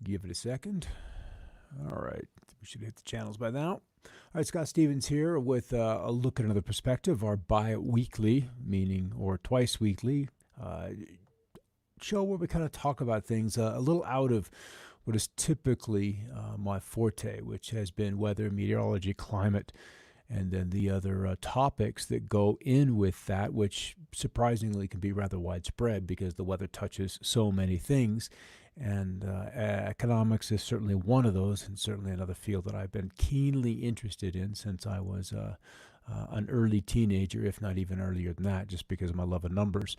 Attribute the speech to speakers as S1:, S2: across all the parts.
S1: Give it a second. All right. We should hit the channels by now. All right, Scott Stevens here with a look at another perspective, our bi-weekly, meaning or twice weekly, show where we kind of talk about things a little out of what is typically my forte, which has been weather, meteorology, climate, and then the other topics that go in with that, which surprisingly can be rather widespread because the weather touches so many things. And economics is certainly one of those, and certainly another field that I've been keenly interested in since I was an early teenager, if not even earlier than that, just because of my love of numbers.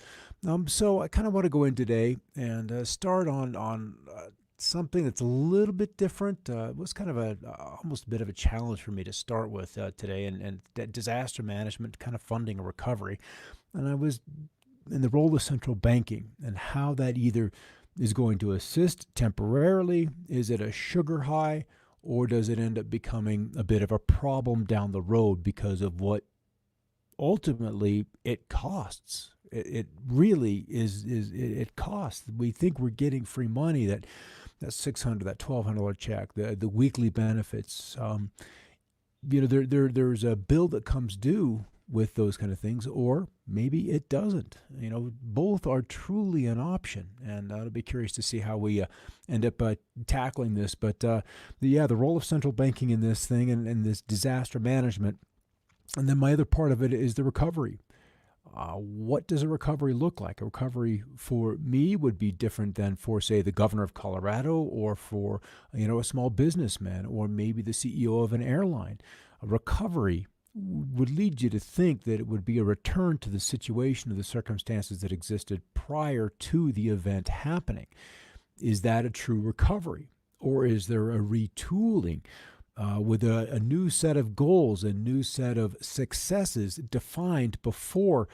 S1: So I kind of want to go in today and start on something that's a little bit different. It was kind of almost a bit of a challenge for me to start with today, and that disaster management, kind of funding a recovery. And I was in the role of central banking and how that either is going to assist temporarily, is it a sugar high, or does it end up becoming a bit of a problem down the road because of what ultimately it costs? It really is. It costs. We think we're getting free money, that $600, that $1,200 check, the weekly benefits. There's a bill that comes due with those kind of things, or maybe it doesn't. Both are truly an option, and I'll be curious to see how we end up tackling this. But the role of central banking in this thing and this disaster management, and then my other part of it is the recovery. What does a recovery look like? A recovery for me would be different than for, say, the governor of Colorado, or for a small businessman, or maybe the CEO of an airline. A recovery would lead you to think that it would be a return to the situation or the circumstances that existed prior to the event happening. Is that a true recovery? Or is there a retooling with a new set of goals, a new set of successes defined before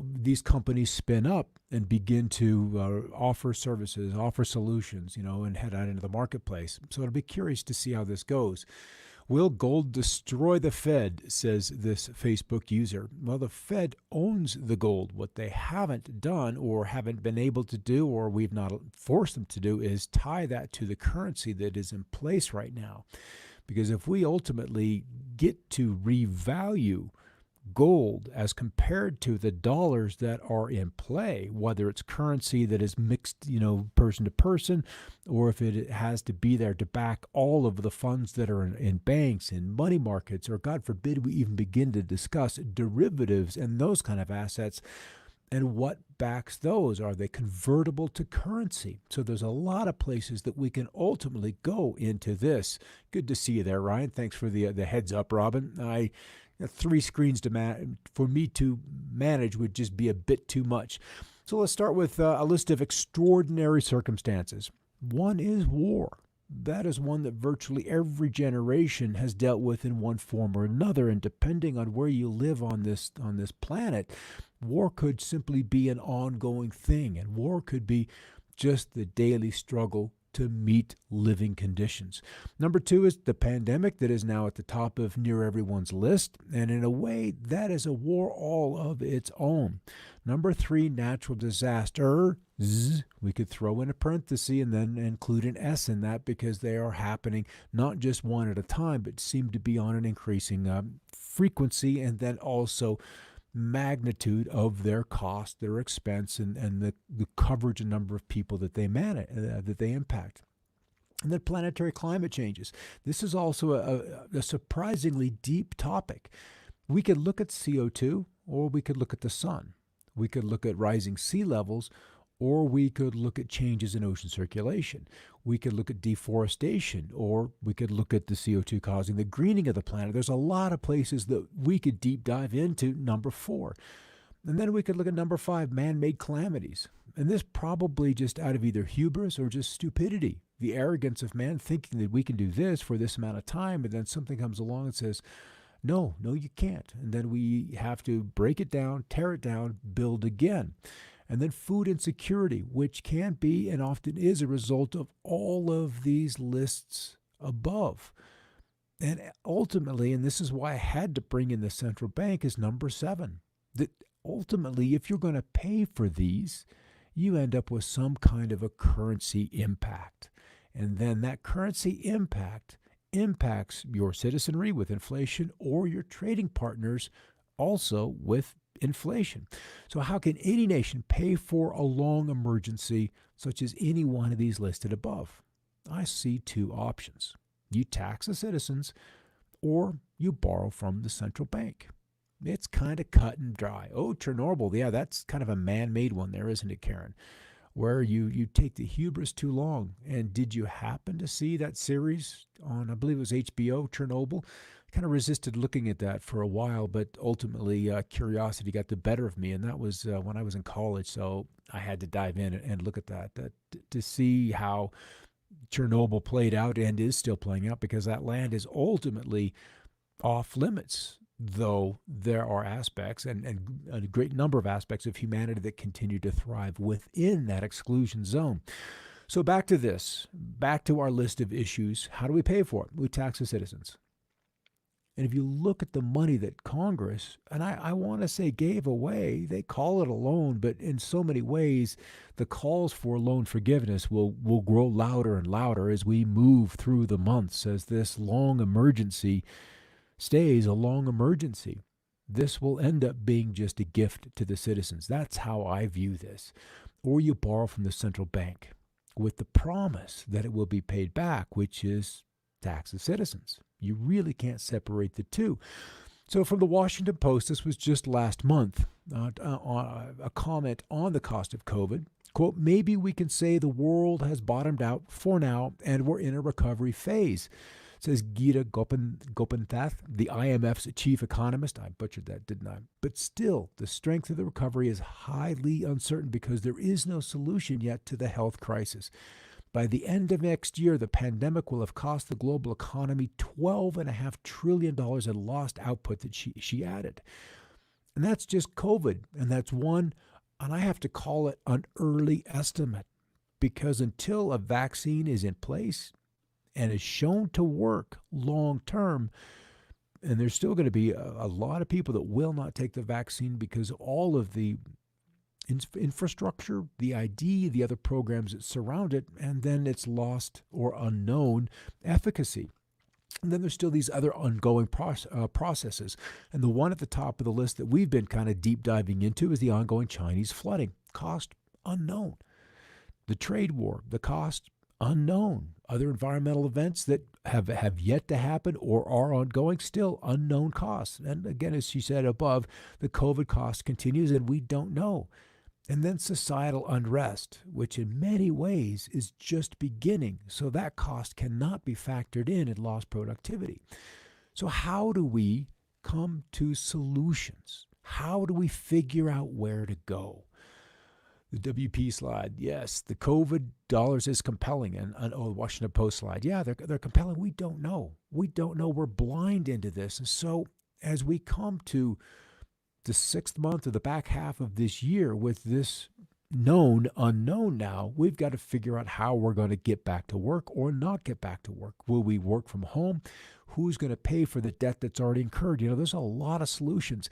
S1: these companies spin up and begin to offer services, offer solutions, and head out into the marketplace? So I'll be curious to see how this goes. Will gold destroy the Fed, says this Facebook user. Well, the Fed owns the gold. What they haven't done, or haven't been able to do, or we've not forced them to do, is tie that to the currency that is in place right now. Because if we ultimately get to revalue gold as compared to the dollars that are in play, whether it's currency that is mixed, person to person, or if it has to be there to back all of the funds that are in banks and money markets, or God forbid we even begin to discuss derivatives and those kind of assets, and what backs those? Are they convertible to currency? So there's a lot of places that we can ultimately go into this. Good to see you there, Ryan. Thanks for the heads up, Robin. 3 screens for me to manage would just be a bit too much. So let's start with a list of extraordinary circumstances. One is war. That is one that virtually every generation has dealt with in one form or another, and depending on where you live on this planet, war could simply be an ongoing thing, and war could be just the daily struggle to meet living conditions. Number 2 is the pandemic that is now at the top of near everyone's list, and in a way, that is a war all of its own. Number 3, natural disasters. We could throw in a parenthesis and then include an S in that, because they are happening not just one at a time, but seem to be on an increasing frequency, and then also magnitude of their cost, their expense, and the coverage and number of people that they manage, that they impact. And then planetary climate changes. This is also a surprisingly deep topic. We could look at CO2, or we could look at the sun. We could look at rising sea levels, or we could look at changes in ocean circulation. We could look at deforestation, or we could look at the CO2 causing the greening of the planet. There's a lot of places that we could deep dive into. Number 4. And then we could look at number 5, man-made calamities. And this probably just out of either hubris or just stupidity, the arrogance of man thinking that we can do this for this amount of time, and then something comes along and says, no, you can't. And then we have to break it down, tear it down, build again. And then food insecurity, which can be and often is a result of all of these lists above. And ultimately, and this is why I had to bring in the central bank, is number 7. That ultimately, if you're going to pay for these, you end up with some kind of a currency impact. And then that currency impacts your citizenry with inflation or your trading partners also with inflation. So, how can any nation pay for a long emergency such as any one of these listed above? I see two options. You tax the citizens or you borrow from the central bank. It's kind of cut and dry. Oh, Chernobyl, yeah, that's kind of a man-made one there, isn't it, Karen? Where you take the hubris too long. And did you happen to see that series on, I believe it was HBO, Chernobyl? Kind of resisted looking at that for a while, but ultimately curiosity got the better of me, and that was when I was in college. So I had to dive in and look at that to see how Chernobyl played out and is still playing out, because that land is ultimately off limits, though there are aspects and a great number of aspects of humanity that continue to thrive within that exclusion zone. So back to our list of issues. How do we pay for it? We tax the citizens. And if you look at the money that Congress, and I want to say gave away, they call it a loan, but in so many ways, the calls for loan forgiveness will grow louder and louder as we move through the months, as this long emergency stays a long emergency. This will end up being just a gift to the citizens. That's how I view this. Or you borrow from the central bank with the promise that it will be paid back, which is tax the citizens. You really can't separate the two. So from the Washington Post, this was just last month, a comment on the cost of COVID. Quote, maybe we can say the world has bottomed out for now and we're in a recovery phase, says Gita Gopinath, the IMF's chief economist. I butchered that, didn't I? But still, the strength of the recovery is highly uncertain because there is no solution yet to the health crisis. By the end of next year, the pandemic will have cost the global economy $12.5 trillion in lost output that she added. And that's just COVID. And that's one, and I have to call it an early estimate, because until a vaccine is in place and is shown to work long term, and there's still going to be a lot of people that will not take the vaccine because all of the infrastructure, the ID, the other programs that surround it, and then it's lost or unknown efficacy. And then there's still these other ongoing processes. And the one at the top of the list that we've been kind of deep diving into is the ongoing Chinese flooding. Cost unknown. The trade war, the cost unknown. Other environmental events that have yet to happen or are ongoing, still unknown costs. And again, as she said above, the COVID cost continues and we don't know. And then societal unrest, which in many ways is just beginning. So that cost cannot be factored in lost productivity. So how do we come to solutions? How do we figure out where to go? The WP slide, yes, the COVID dollars is compelling. And the Washington Post slide, yeah, they're compelling. We don't know. We're blind into this. And so as we come to the sixth month of the back half of this year with this known unknown now, we've got to figure out how we're going to get back to work or not get back to work. Will we work from home? Who's going to pay for the debt that's already incurred? There's a lot of solutions.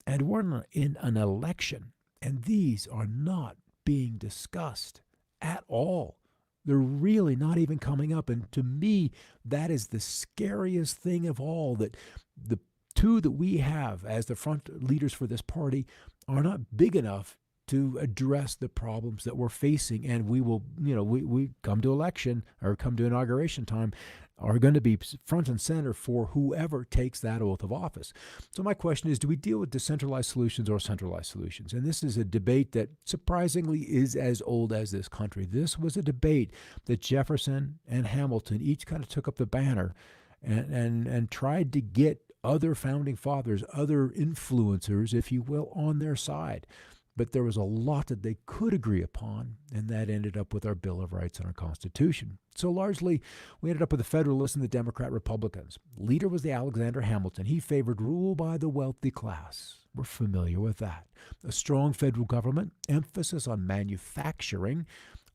S1: And we're in an election, and these are not being discussed at all. They're really not even coming up. And to me, that is the scariest thing of all, that the two that we have as the front leaders for this party are not big enough to address the problems that we're facing. And we will, we come to election or come to inauguration time, are going to be front and center for whoever takes that oath of office. So my question is, do we deal with decentralized solutions or centralized solutions? And this is a debate that surprisingly is as old as this country. This was a debate that Jefferson and Hamilton each kind of took up the banner and tried to get other founding fathers, other influencers, if you will, on their side. But there was a lot that they could agree upon, and that ended up with our Bill of Rights and our Constitution. So largely, we ended up with the Federalists and the Democrat Republicans. Leader was the Alexander Hamilton. He favored rule by the wealthy class. We're familiar with that. A strong federal government, emphasis on manufacturing,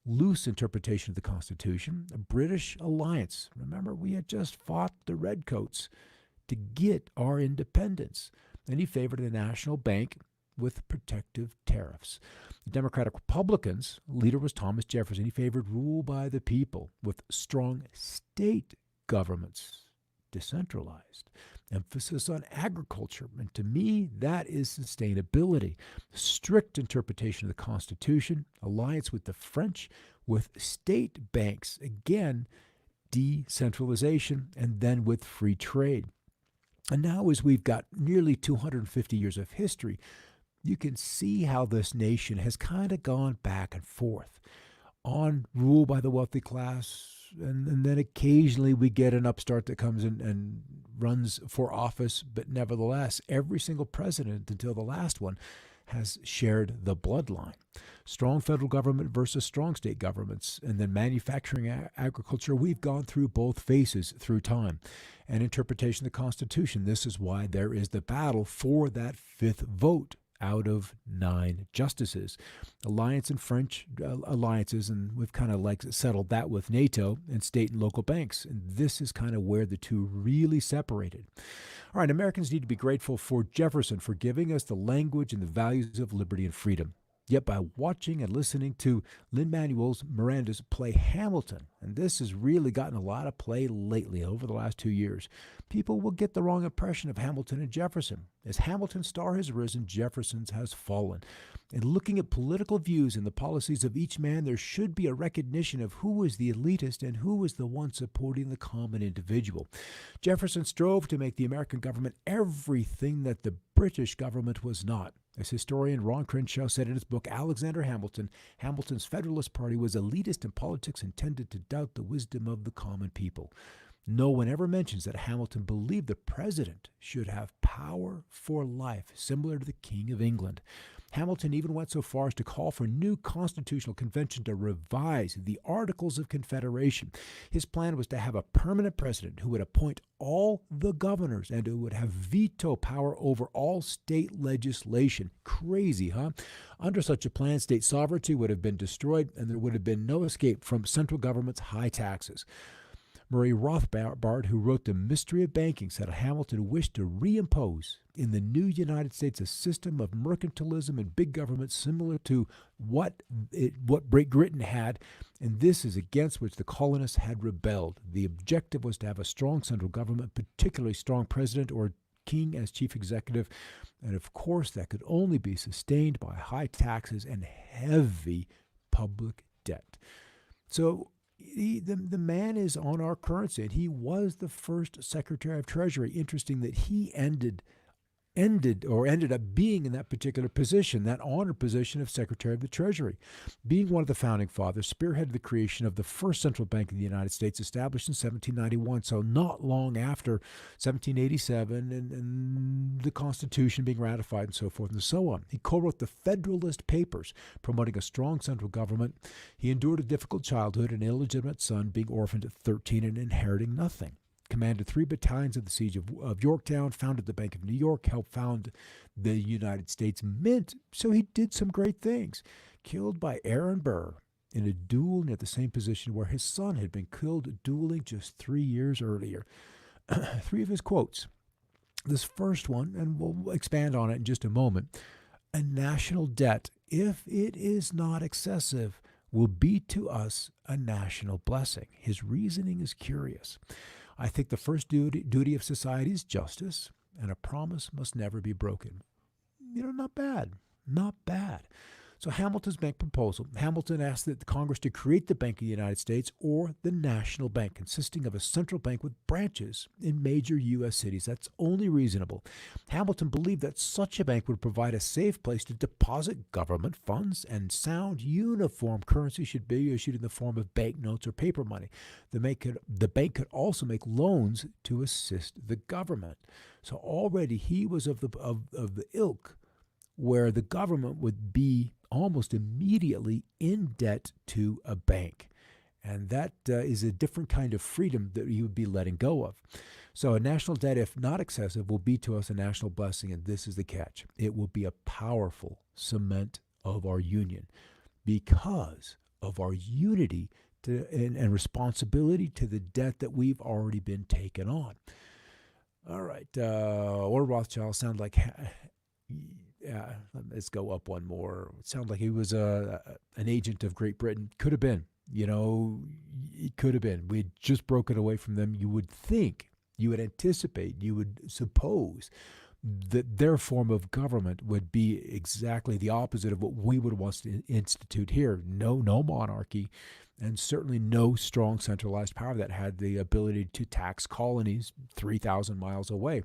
S1: loose interpretation of the Constitution, a British alliance. Remember, we had just fought the Redcoats to get our independence. And he favored a national bank with protective tariffs. The Democratic Republicans' leader was Thomas Jefferson. He favored rule by the people with strong state governments, decentralized, emphasis on agriculture. And to me, that is sustainability. Strict interpretation of the Constitution, alliance with the French, with state banks, again, decentralization, and then with free trade. And now, as we've got nearly 250 years of history, you can see how this nation has kind of gone back and forth on rule by the wealthy class, and then occasionally we get an upstart that comes in and runs for office, but nevertheless, every single president until the last one has shared the bloodline. Strong federal government versus strong state governments, and then manufacturing, agriculture. We've gone through both phases through time. And interpretation of the Constitution. This is why there is the battle for that fifth vote out of 9 justices. Alliance and French alliances, and we've kind of like settled that with NATO and state and local banks. And this is kind of where the two really separated. All right, Americans need to be grateful for Jefferson for giving us the language and the values of liberty and freedom. Yet by watching and listening to Lin-Manuel Miranda's play Hamilton, and this has really gotten a lot of play lately over the last 2 years, people will get the wrong impression of Hamilton and Jefferson. As Hamilton's star has risen, Jefferson's has fallen. In looking at political views and the policies of each man, there should be a recognition of who was the elitist and who was the one supporting the common individual. Jefferson strove to make the American government everything that the British government was not. As historian Ron Crenshaw said in his book, Alexander Hamilton, Hamilton's Federalist Party was elitist in politics intended to doubt the wisdom of the common people. No one ever mentions that Hamilton believed the president should have power for life, similar to the King of England. Hamilton even went so far as to call for a new constitutional convention to revise the Articles of Confederation. His plan was to have a permanent president who would appoint all the governors and who would have veto power over all state legislation. Crazy, huh? Under such a plan, state sovereignty would have been destroyed and there would have been no escape from central government's high taxes. Murray Rothbard, who wrote The Mystery of Banking, said Hamilton wished to reimpose in the new United States a system of mercantilism and big government similar to what Great Britain had, and this is against which the colonists had rebelled. The objective was to have a strong central government, particularly strong president or king as chief executive, and of course that could only be sustained by high taxes and heavy public debt. So the man is on our currency, and he was the first Secretary of Treasury. Interesting that he ended up being in that particular position, that honored position of Secretary of the Treasury. Being one of the founding fathers, spearheaded the creation of the first central bank in the United States, established in 1791, so not long after 1787 and the Constitution being ratified and so forth and so on. He co-wrote the Federalist Papers, promoting a strong central government. He endured a difficult childhood, an illegitimate son, being orphaned at 13 and inheriting nothing. Commanded 3 battalions of the siege of Yorktown, founded the Bank of New York, helped found the United States Mint. So he did some great things. Killed by Aaron Burr in a duel near the same position where his son had been killed dueling just 3 years earlier. 3 of his quotes. This first one, and we'll expand on it in just a moment, a national debt, if it is not excessive, will be to us a national blessing. His reasoning is curious. I think the first duty of society is justice, and a promise must never be broken. Not bad. Not bad. So Hamilton's bank proposal. Hamilton asked that the Congress to create the Bank of the United States, or the National Bank, consisting of a central bank with branches in major U.S. cities. That's only reasonable. Hamilton believed that such a bank would provide a safe place to deposit government funds, and sound, uniform currency should be issued in the form of banknotes or paper money. The bank could also make loans to assist the government. So already he was of the ilk where the government would be almost immediately in debt to a bank. And that is a different kind of freedom that you would be letting go of. So a national debt, if not excessive, will be to us a national blessing, and this is the catch. It will be a powerful cement of our union because of our unity and responsibility to the debt that we've already been taken on. All right, or Rothschild sound like let's go up one more. It sounded like he was an agent of Great Britain. Could have been. It could have been. We had just broken away from them. You would think, you would anticipate, you would suppose that their form of government would be exactly the opposite of what we would want to institute here. No monarchy, and certainly no strong centralized power that had the ability to tax colonies 3,000 miles away.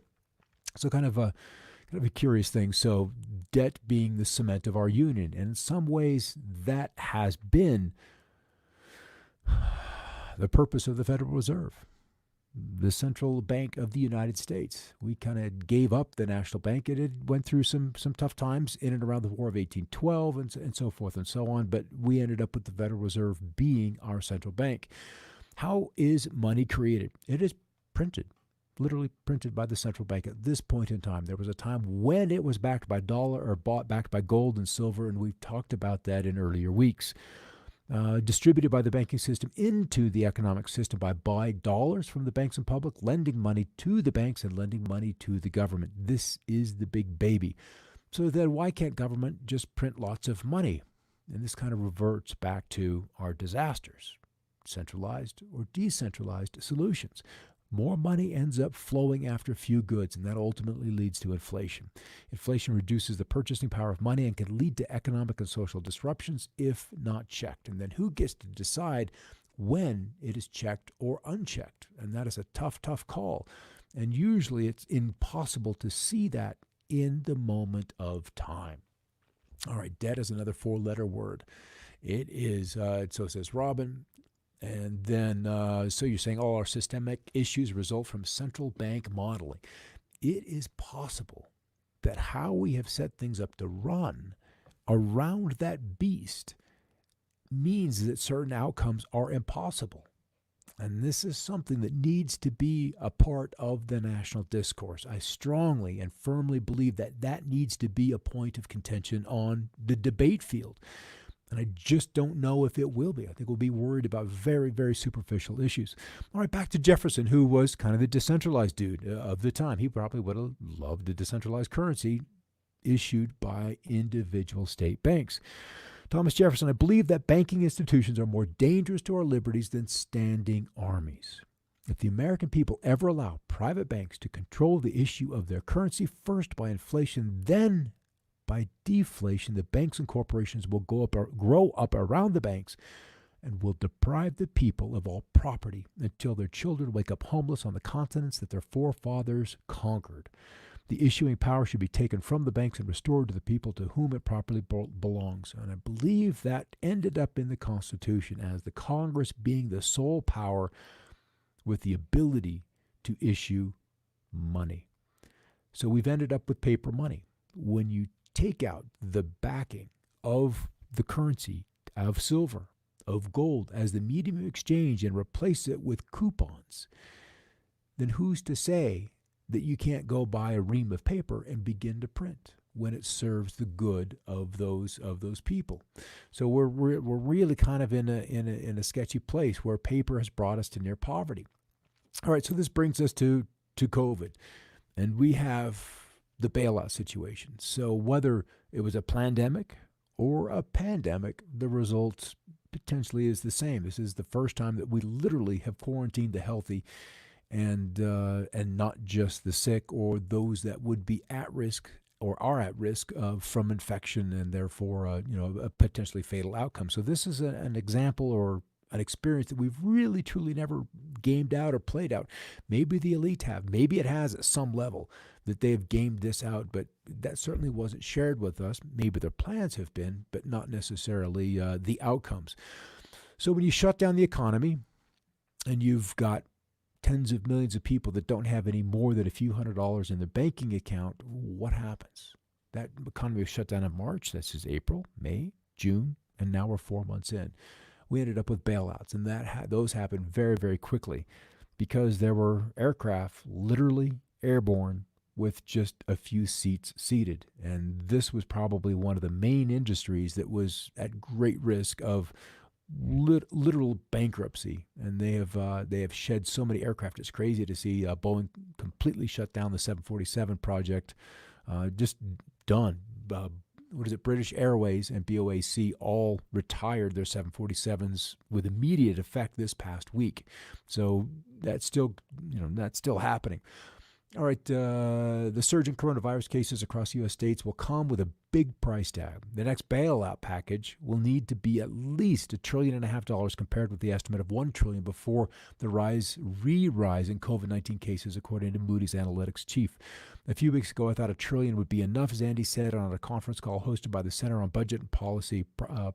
S1: So kind of a curious thing. So debt being the cement of our union, and in some ways that has been the purpose of the Federal Reserve, the central bank of the United States. We kind of gave up the national bank. It went through some tough times in and around the War of 1812 and so forth and so on, but we ended up with the Federal Reserve being our central bank. How is money created? It is printed, literally printed by the central bank at this point in time. There was a time when it was backed by dollar or backed by gold and silver, and we've talked about that in earlier weeks. Distributed by the banking system into the economic system by buying dollars from the banks and public, lending money to the banks and lending money to the government. This is the big baby. So then why can't government just print lots of money? And this kind of reverts back to our disasters, centralized or decentralized solutions. More money ends up flowing after few goods, and that ultimately leads to inflation. Inflation reduces the purchasing power of money and can lead to economic and social disruptions if not checked. And then who gets to decide when it is checked or unchecked? And that is a tough call. And usually it's impossible to see that in the moment of time. All right, debt is another 4-letter word. It is, so says Robin. And then, so you're saying all our systemic issues result from central bank modeling. It is possible that how we have set things up to run around that beast means that certain outcomes are impossible. And this is something that needs to be a part of the national discourse. I strongly and firmly believe that that needs to be a point of contention on the debate field. And I just don't know if it will be. I think we'll be worried about very, very superficial issues. All right, back to Jefferson, who was kind of the decentralized dude of the time. He probably would have loved a decentralized currency issued by individual state banks. Thomas Jefferson, I believe that banking institutions are more dangerous to our liberties than standing armies. If the American people ever allow private banks to control the issue of their currency, first by inflation, then by deflation, the banks and corporations will grow up around the banks and will deprive the people of all property until their children wake up homeless on the continents that their forefathers conquered. The issuing power should be taken from the banks and restored to the people to whom it properly belongs. And I believe that ended up in the Constitution as the Congress being the sole power with the ability to issue money. So we've ended up with paper money. When you take out the backing of the currency, of silver, of gold as the medium of exchange and replace it with coupons, then who's to say that you can't go buy a ream of paper and begin to print when it serves the good of those people? So we're really kind of in a sketchy place where paper has brought us to near poverty. All right, so this brings us to COVID, and we have the bailout situation. So whether it was a plandemic or a pandemic, the result potentially is the same. This is the first time that we literally have quarantined the healthy and not just the sick or those that would be at risk or are at risk from infection and therefore a potentially fatal outcome. So this is an example or an experience that we've really truly never gamed out or played out. Maybe the elite have. Maybe it has at some level that they've gamed this out, but that certainly wasn't shared with us. Maybe their plans have been, but not necessarily the outcomes. So when you shut down the economy and you've got tens of millions of people that don't have any more than a few $100s in their banking account, what happens? That economy was shut down in March. This is April, May, June, and now we're 4 months in. We ended up with bailouts, and those happened very, very quickly because there were aircraft literally airborne with just a few seats seated. And this was probably one of the main industries that was at great risk of literal bankruptcy. And they have shed so many aircraft. It's crazy to see Boeing completely shut down the 747 project, just done. British Airways and BOAC all retired their 747s with immediate effect this past week. So that's still happening. All right, the surge in coronavirus cases across U.S. states will come with a big price tag. The next bailout package will need to be at least $1.5 trillion compared with the estimate of $1 trillion before the rise in COVID-19 cases, according to Moody's Analytics chief. A few weeks ago, I thought $1 trillion would be enough, as Andy said on a conference call hosted by the Center on Budget and Policy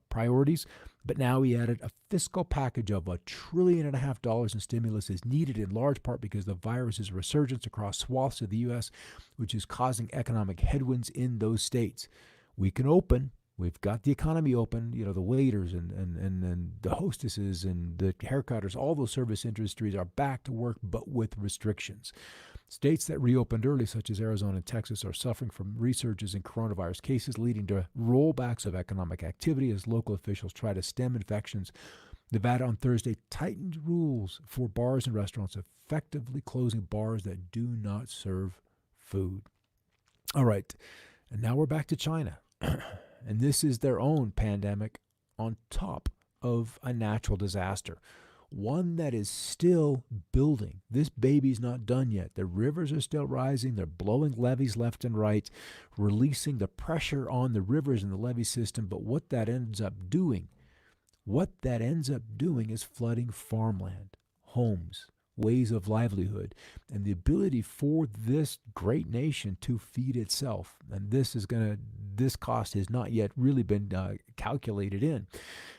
S1: Priorities. But now he added a fiscal package of $1.5 trillion in stimulus is needed in large part because the virus's resurgence across swaths of the U.S., which is causing economic headwinds in those states. We can open. We've got the economy open. The waiters and the hostesses and the haircutters, all those service industries are back to work, but with restrictions. States that reopened early, such as Arizona and Texas, are suffering from resurges in coronavirus cases, leading to rollbacks of economic activity as local officials try to stem infections. Nevada on Thursday tightened rules for bars and restaurants, effectively closing bars that do not serve food. All right, and now we're back to China. And this is their own pandemic on top of a natural disaster. One that is still building. This baby's not done yet. The rivers are still rising. They're blowing levees left and right, releasing the pressure on the rivers and the levee system. But what that ends up doing is flooding farmland, homes, ways of livelihood, and the ability for this great nation to feed itself. And this cost has not yet really been calculated in.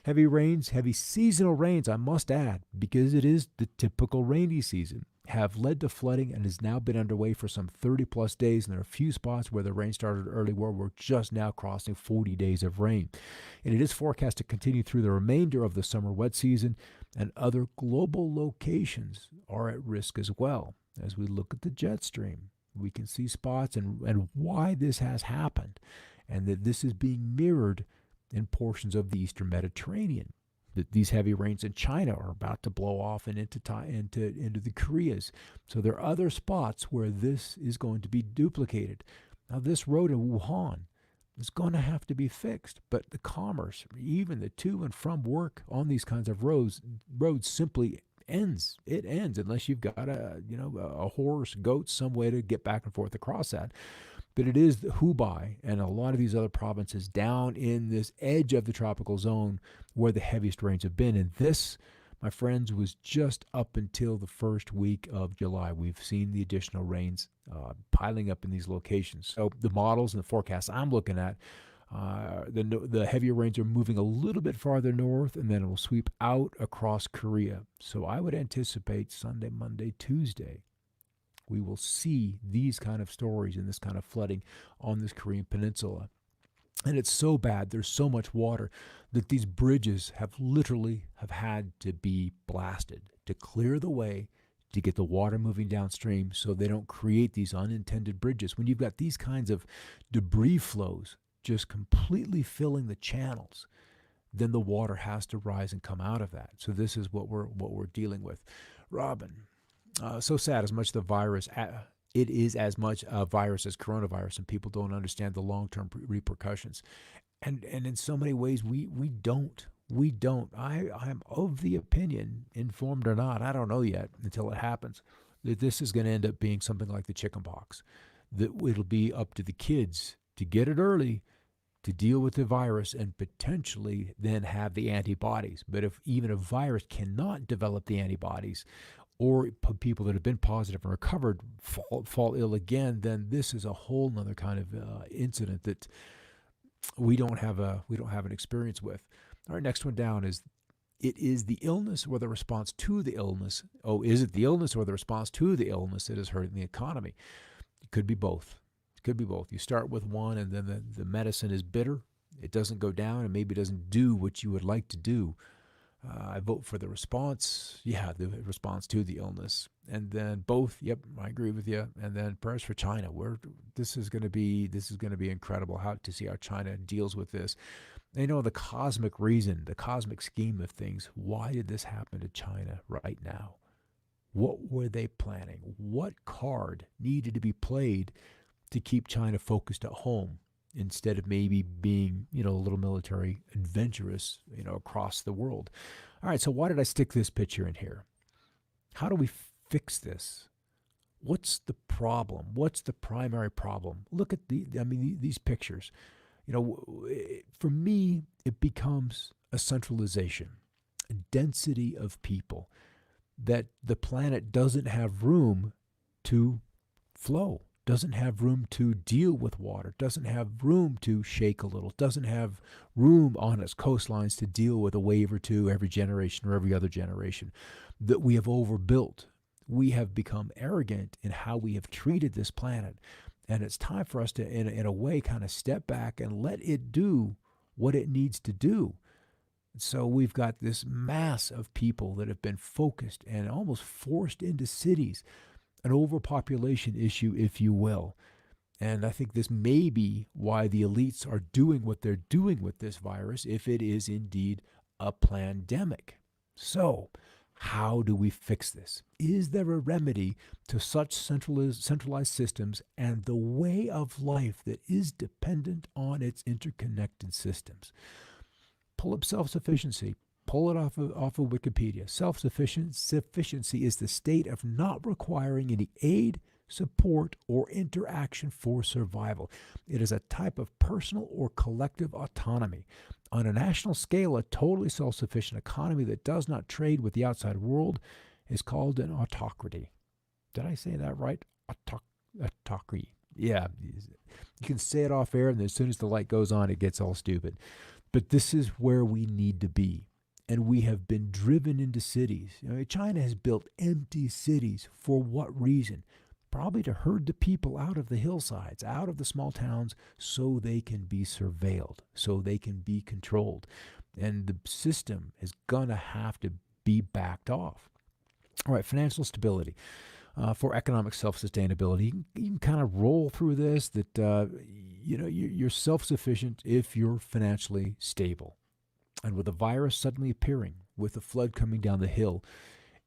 S1: Heavy seasonal rains, I must add, because it is the typical rainy season, have led to flooding and has now been underway for some 30 plus days. And there are a few spots where the rain started early where we're just now crossing 40 days of rain. And it is forecast to continue through the remainder of the summer wet season, and other global locations are at risk as well. As we look at the jet stream, we can see spots and why this has happened, and that this is being mirrored in portions of the eastern Mediterranean. That these heavy rains in China are about to blow off and into the Koreas. So there are other spots where this is going to be duplicated. Now, this road in Wuhan is going to have to be fixed, but the commerce, even the to and from work on these kinds of roads simply ends. It ends unless you've got a horse, goat, some way to get back and forth across that. But it is the Hubei and a lot of these other provinces down in this edge of the tropical zone where the heaviest rains have been. And this, my friends, was just up until the first week of July. We've seen the additional rains piling up in these locations. So the models and the forecasts I'm looking at, the heavier rains are moving a little bit farther north, and then it will sweep out across Korea. So I would anticipate Sunday, Monday, Tuesday, we will see these kind of stories and this kind of flooding on this Korean peninsula. And it's so bad, there's so much water, that these bridges have had to be blasted to clear the way, to get the water moving downstream so they don't create these unintended bridges. When you've got these kinds of debris flows just completely filling the channels, then the water has to rise and come out of that. So this is what we're dealing with. Robin, so sad. As much the virus, it is as much a virus as coronavirus, and people don't understand the long-term repercussions. And in so many ways, we don't. I'm of the opinion, informed or not, I don't know yet until it happens, that this is going to end up being something like the chicken pox. That it'll be up to the kids to get it early, to deal with the virus, and potentially then have the antibodies. But if even a virus cannot develop the antibodies, or people that have been positive and recovered fall ill again, then this is a whole nother kind of incident that we don't have an experience with. All right, next one down is, it is the illness or the response to the illness. Oh, is it the illness or the response to the illness that is hurting the economy? It could be both. You start with one, and then the medicine is bitter. It doesn't go down, and maybe it doesn't do what you would like to do. I vote for the response. Yeah, the response to the illness. And then both, yep, I agree with you. And then prayers for China. This is going to be incredible to see how China deals with this. They know the cosmic reason, the cosmic scheme of things. Why did this happen to China right now? What were they planning? What card needed to be played to keep China focused at home? instead of maybe being, a little military adventurous, across the world. All right, so why did I stick this picture in here? How do we fix this? What's the problem? What's the primary problem? Look at these pictures. For me, it becomes a centralization, a density of people, that the planet doesn't have room to flow, doesn't have room to deal with water, doesn't have room to shake a little, doesn't have room on its coastlines to deal with a wave or two every generation or every other generation, that we have overbuilt. We have become arrogant in how we have treated this planet. And it's time for us to, in a way, kind of step back and let it do what it needs to do. So we've got this mass of people that have been focused and almost forced into cities, an overpopulation issue, if you will. And I think this may be why the elites are doing what they're doing with this virus, if it is indeed a pandemic. So, how do we fix this? Is there a remedy to such centralized systems and the way of life that is dependent on its interconnected systems? Pull up self-sufficiency. Pull it off of Wikipedia. Self-sufficiency is the state of not requiring any aid, support, or interaction for survival. It is a type of personal or collective autonomy. On a national scale, a totally self-sufficient economy that does not trade with the outside world is called an autocracy. Did I say that right? Autocracy. Yeah. You can say it off air, and as soon as the light goes on, it gets all stupid. But this is where we need to be. And we have been driven into cities. China has built empty cities. For what reason? Probably to herd the people out of the hillsides, out of the small towns, so they can be surveilled, so they can be controlled. And the system is going to have to be backed off. All right, financial stability. For economic self-sustainability, you can kind of roll through this, that you're self-sufficient if you're financially stable. And with a virus suddenly appearing, with a flood coming down the hill,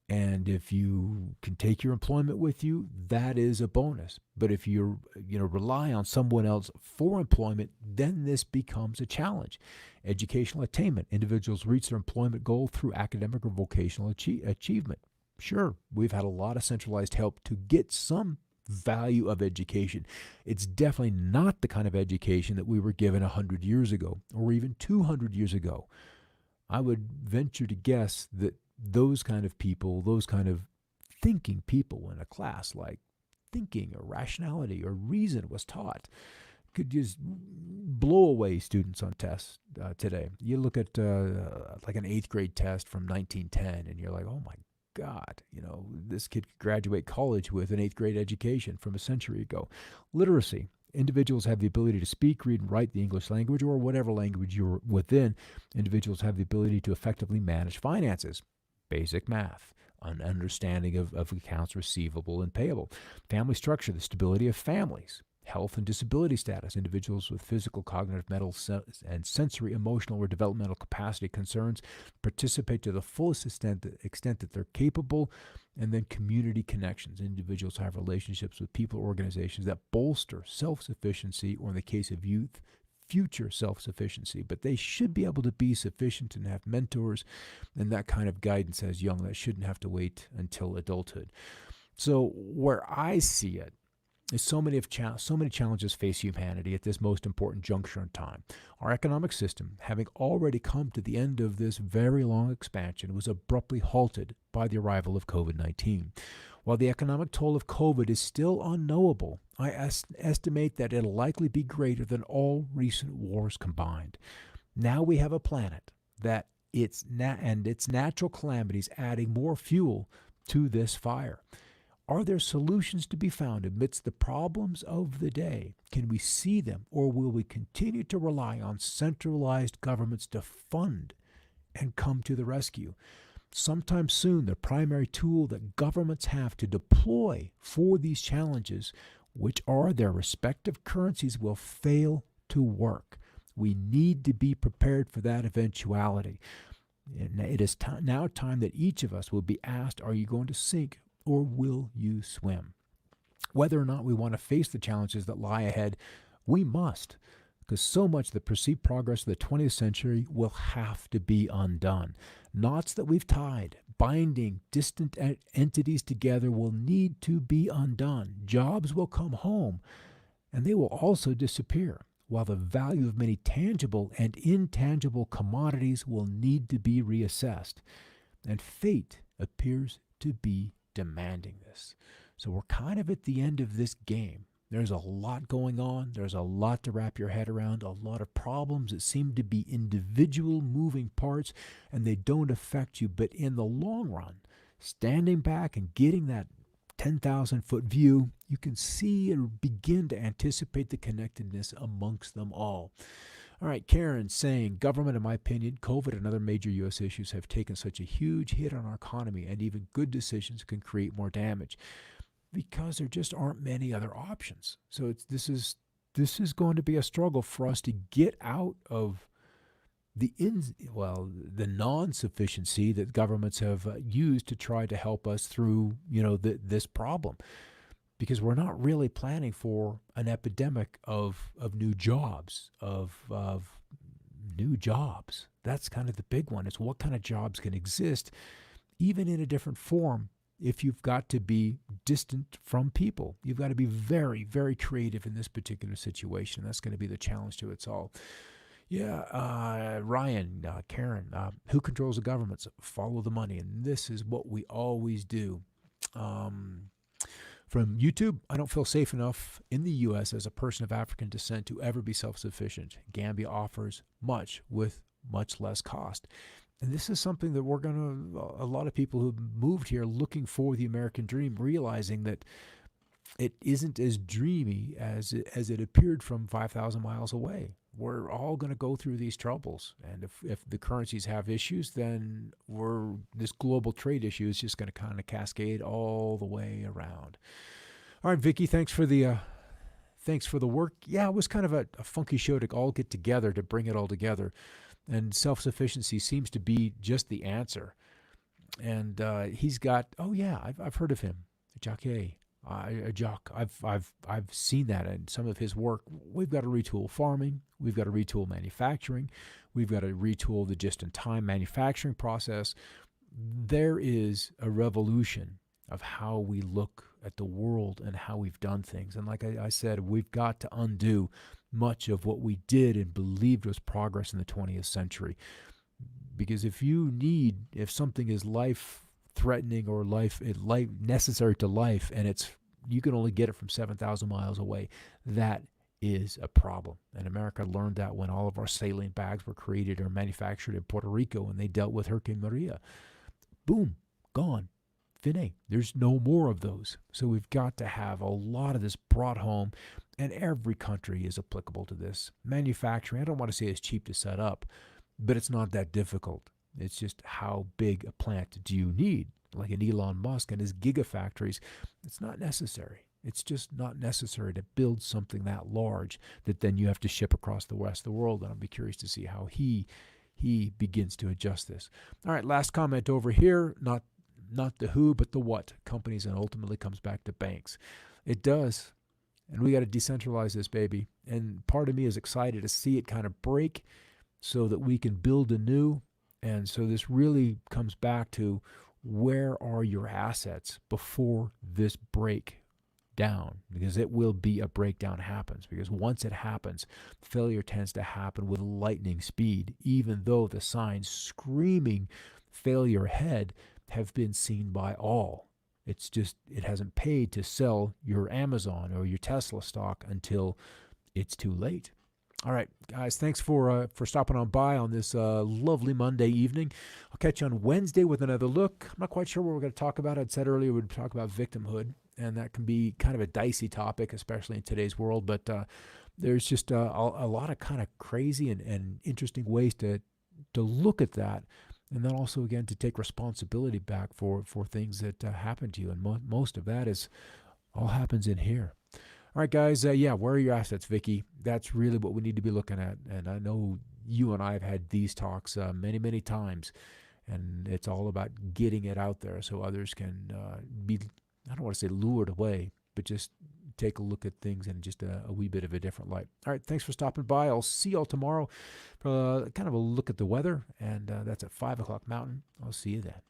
S1: and if you can take your employment with you, that is a bonus. But if you rely on someone else for employment, then this becomes a challenge. Educational attainment. Individuals reach their employment goal through academic or vocational achievement. Sure, we've had a lot of centralized help to get some value of education. It's definitely not the kind of education that we were given 100 years ago or even 200 years ago. I would venture to guess that those kind of people, those kind of thinking people in a class, like thinking or rationality or reason was taught, could just blow away students on tests today. You look at like an 8th grade test from 1910 and you're like, oh my God, this kid could graduate college with an 8th grade education from a century ago. Literacy. Individuals have the ability to speak, read, and write the English language or whatever language you're within. Individuals have the ability to effectively manage finances. Basic math, an understanding of accounts receivable and payable. Family structure, the stability of families. Health and disability status. Individuals with physical, cognitive, mental, and sensory, emotional, or developmental capacity concerns participate to the fullest extent that they're capable. And then community connections. Individuals have relationships with people or organizations that bolster self-sufficiency, or in the case of youth, future self-sufficiency. But they should be able to be sufficient and have mentors and that kind of guidance as young. That shouldn't have to wait until adulthood. So where I see it is so many challenges face humanity at this most important juncture in time. Our economic system, having already come to the end of this very long expansion, was abruptly halted by the arrival of COVID-19. While the economic toll of COVID is still unknowable, I estimate that it'll likely be greater than all recent wars combined. Now we have a planet that its natural calamities adding more fuel to this fire. Are there solutions to be found amidst the problems of the day? Can we see them, or will we continue to rely on centralized governments to fund and come to the rescue? Sometime soon, the primary tool that governments have to deploy for these challenges, which are their respective currencies, will fail to work. We need to be prepared for that eventuality. It is now time that each of us will be asked, are you going to sink or will you swim? Whether or not we want to face the challenges that lie ahead, we must. because so much of the perceived progress of the 20th century will have to be undone. Knots that we've tied, binding distant entities together, will need to be undone. Jobs will come home, and they will also disappear, while the value of many tangible and intangible commodities will need to be reassessed. And fate appears to be demanding this. So we're kind of at the end of this game. There's a lot going on. There's a lot to wrap your head around, a lot of problems that seem to be individual moving parts, and they don't affect you. But in the long run, standing back and getting that 10,000-foot view, you can see and begin to anticipate the connectedness amongst them all. All right, Karen saying, government, in my opinion, COVID and other major U.S. issues have taken such a huge hit on our economy, and even good decisions can create more damage because there just aren't many other options. So this is going to be a struggle for us to get out of the non-sufficiency that governments have used to try to help us through, this problem, because we're not really planning for an epidemic of new jobs, of new jobs. That's kind of the big one. It's what kind of jobs can exist, even in a different form, if you've got to be distant from people. You've got to be very, very creative in this particular situation. That's going to be the challenge to it all. Yeah, Ryan, Karen, who controls the governments? Follow the money. And this is what we always do. From YouTube, I don't feel safe enough in the U.S. as a person of African descent to ever be self-sufficient. Gambia offers much with much less cost. And this is something that a lot of people who moved here looking for the American dream, realizing that it isn't as dreamy as it appeared from 5,000 miles away. We're all going to go through these troubles. And if the currencies have issues, then this global trade issue is just going to kind of cascade all the way around. All right, Vicki, thanks for the work. Yeah, it was kind of a funky show to all get together, to bring it all together. And self-sufficiency seems to be just the answer. And he's got, I've heard of him, Jacques. I've seen that in some of his work. We've got to retool farming. We've got to retool manufacturing. We've got to retool the just-in-time manufacturing process. There is a revolution of how we look at the world and how we've done things. And like I said, we've got to undo much of what we did and believed was progress in the 20th century. Because if something is life-threatening or life necessary to life, and you can only get it from 7,000 miles away, that is a problem. And America learned that when all of our saline bags were created or manufactured in Puerto Rico and they dealt with Hurricane Maria. Boom, gone. Fine. There's no more of those. So we've got to have a lot of this brought home, and every country is applicable to this. Manufacturing, I don't want to say it's cheap to set up, but it's not that difficult. It's just how big a plant do you need? Like an Elon Musk and his gigafactories, it's not necessary. It's just not necessary to build something that large that then you have to ship across the rest of the world. And I'll be curious to see how he begins to adjust this. All right, last comment over here, not the who, but the what. Companies, and ultimately comes back to banks. It does. And we got to decentralize this, baby. And part of me is excited to see it kind of break so that we can build anew. And so this really comes back to, where are your assets before this break down? Because it will be a breakdown happens. Because once it happens, failure tends to happen with lightning speed, even though the signs screaming failure ahead have been seen by all. It's just, it hasn't paid to sell your Amazon or your Tesla stock until it's too late. All right, guys, thanks for stopping on by on this lovely Monday evening. I'll catch you on Wednesday with another look. I'm not quite sure what we're going to talk about. I'd said earlier we'd talk about victimhood, and that can be kind of a dicey topic, especially in today's world. But there's just a lot of kind of crazy and interesting ways to look at that. And then also, again, to take responsibility back for things that happen to you. And most of that all happens in here. All right, guys. Where are your assets, Vicki? That's really what we need to be looking at. And I know you and I have had these talks many, many times. And it's all about getting it out there so others can be, I don't want to say lured away, but just take a look at things in just a wee bit of a different light. All right, thanks for stopping by. I'll see y'all tomorrow for kind of a look at the weather, and that's at 5 o'clock Mountain. I'll see you then.